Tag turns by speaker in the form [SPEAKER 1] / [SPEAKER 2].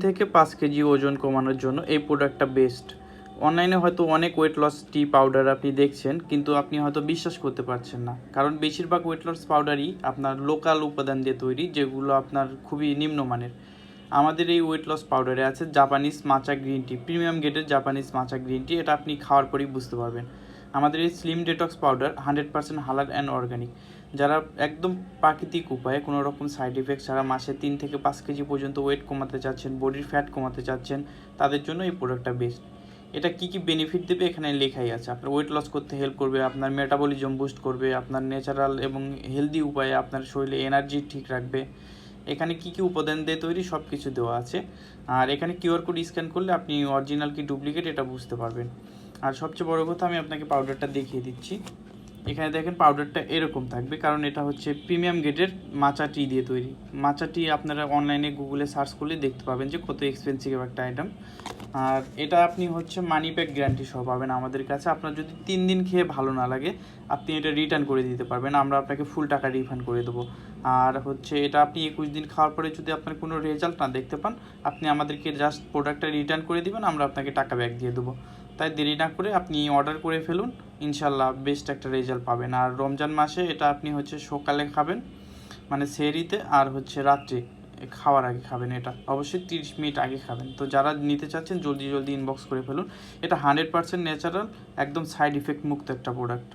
[SPEAKER 1] থেকে 5 কেজি ওজন কমানোর জন্য এই প্রোডাক্টটা বেস্ট। অনলাইনে হয়তো অনেক ওয়েট লস টি পাউডার আপনি দেখছেন, কিন্তু আপনি হয়তো বিশ্বাস করতে পারছেন না, কারণ বেশিরভাগ ওয়েট লস পাউডারই আপনার লোকাল উপাদান দিয়ে তৈরি, যেগুলো আপনার খুবই নিম্নমানের। আমাদের এই ওয়েট লস পাউডারে আছে Japanese matcha green tea, premium গ্রেডের জাপানিজ মাচা গ্রিন টি। এটা আপনি খাওয়ার পরেই বুঝতে পারবেন। আমাদের এই স্লিম ডেটক্স পাউডার 100% হালাল অ্যান্ড অর্গানিক। যারা একদম প্রাকৃতিক উপায়ে কোনো রকম সাইড ইফেক্ট ছাড়া মাসে 3 থেকে 5 কেজি পর্যন্ত ওয়েট কমাতে চাচ্ছেন, বডির ফ্যাট কমাতে চাচ্ছেন, তাদের জন্য এই প্রোডাক্টটা বেস্ট। এটা কী কী বেনিফিট দেবে এখানে লেখাই আছে। আপনার ওয়েট লস করতে হেল্প করবে, আপনার মেটাবলিজম বুস্ট করবে, আপনার ন্যাচারাল এবং হেলদি উপায়ে আপনার শরীরে এনার্জি ঠিক রাখবে। এখানে কী কী উপাদান দিয়ে তৈরি সব কিছু দেওয়া আছে। আর এখানে কিউআর কোড স্ক্যান করলে আপনি অরিজিনাল কি ডুপ্লিকেট এটা বুঝতে পারবেন। আর সবচেয়ে বড় কথা, আমি আপনাকে পাউডারটা দেখিয়ে দিচ্ছি। এখানে দেখেন পাউডারটা এরকম থাকবে, কারণ এটা হচ্ছে প্রিমিয়াম গ্রেডের মাচা টি দিয়ে তৈরি। মাচা টি আপনারা অনলাইনে গুগলে সার্চ করলে দেখতে পাবেন যে কত এক্সপেন্সিভ একটা আইটেম। আর এটা আপনি হচ্ছে মানি ব্যাক গ্যারান্টি সহ পাবেন আমাদের কাছে। আপনার যদি 3 দিন খেয়ে ভালো না লাগে, আপনি এটা রিটার্ন করে দিতে পারবেন, আমরা আপনাকে ফুল টাকা রিফান্ড করে দেবো। আর হচ্ছে এটা আপনি 21 দিন খাওয়ার পরে যদি আপনার কোনো রেজাল্ট না দেখতে পান, আপনি আমাদেরকে জাস্ট প্রোডাক্টটা রিটার্ন করে দিবেন, আমরা আপনাকে টাকা ব্যাক দিয়ে দেবো। তাই দেরি না করে আপনি অর্ডার করে ফেলুন, ইনশাল্লাহ বেস্ট একটা রেজাল্ট পাবেন। আর রমজান মাসে এটা আপনি হচ্ছে সকালে খাবেন, মানে সেহরিতে, আর হচ্ছে রাত্রে খাওয়ার আগে খাবেন। এটা অবশ্যই 30 মিনিট আগে খাবেন। তো যারা নিতে চাচ্ছেন জলদি জলদি ইনবক্স করে ফেলুন। এটা 100% ন্যাচারাল, একদম সাইড ইফেক্ট মুক্ত একটা প্রোডাক্ট।